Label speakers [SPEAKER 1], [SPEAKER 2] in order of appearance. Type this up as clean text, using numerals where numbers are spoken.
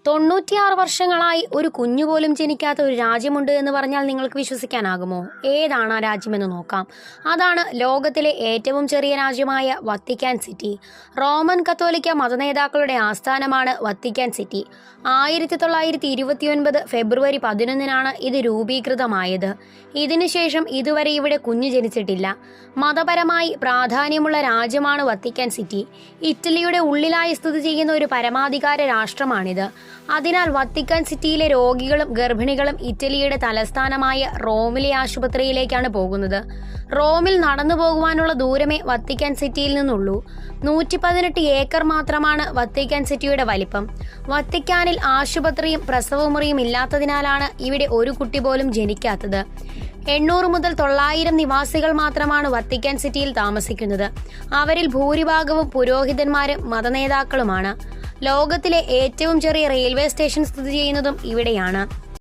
[SPEAKER 1] 96 വർഷങ്ങളായി ഒരു കുഞ്ഞുപോലും ജനിക്കാത്ത ഒരു രാജ്യമുണ്ട് എന്ന് പറഞ്ഞാൽ നിങ്ങൾക്ക് വിശ്വസിക്കാനാകുമോ? ഏതാണ് ആ രാജ്യമെന്ന് നോക്കാം. അതാണ് ലോകത്തിലെ ഏറ്റവും ചെറിയ രാജ്യമായ വത്തിക്കാൻ സിറ്റി. റോമൻ കത്തോലിക്ക മതനേതാക്കളുടെ ആസ്ഥാനമാണ് വത്തിക്കാൻ സിറ്റി. 1929 ഫെബ്രുവരി 11 ഇത് രൂപീകൃതമായത്. ഇതിനുശേഷം ഇതുവരെ ഇവിടെ കുഞ്ഞു ജനിച്ചിട്ടില്ല. മതപരമായി പ്രാധാന്യമുള്ള രാജ്യമാണ് വത്തിക്കാൻ സിറ്റി. ഇറ്റലിയുടെ ഉള്ളിലായി സ്ഥിതി ചെയ്യുന്ന ഒരു പരമാധികാര രാഷ്ട്രമാണിത്. അതിനാൽ വത്തിക്കാൻ സിറ്റിയിലെ രോഗികളും ഗർഭിണികളും ഇറ്റലിയുടെ തലസ്ഥാനമായ റോമിലെ ആശുപത്രിയിലേക്കാണ് പോകുന്നത്. റോമിൽ നടന്നു പോകുവാനുള്ള ദൂരമേ വത്തിക്കാൻ സിറ്റിയിൽ നിന്നുള്ളൂ. 118 ഏക്കർ മാത്രമാണ് വത്തിക്കാൻ സിറ്റിയുടെ വലിപ്പം. വത്തിക്കാനിൽ ആശുപത്രിയും പ്രസവമുറിയും ഇല്ലാത്തതിനാലാണ് ഇവിടെ ഒരു കുട്ടി പോലും ജനിക്കാത്തത്. 800 മുതൽ 900 നിവാസികൾ മാത്രമാണ് വത്തിക്കാൻ സിറ്റിയിൽ താമസിക്കുന്നത്. അവരിൽ ഭൂരിഭാഗവും പുരോഹിതന്മാരും മതനേതാക്കളുമാണ്. ലോകത്തിലെ ഏറ്റവും ചെറിയ റെയിൽവേ സ്റ്റേഷൻ സ്ഥിതി ചെയ്യുന്നതും ഇവിടെയാണ്.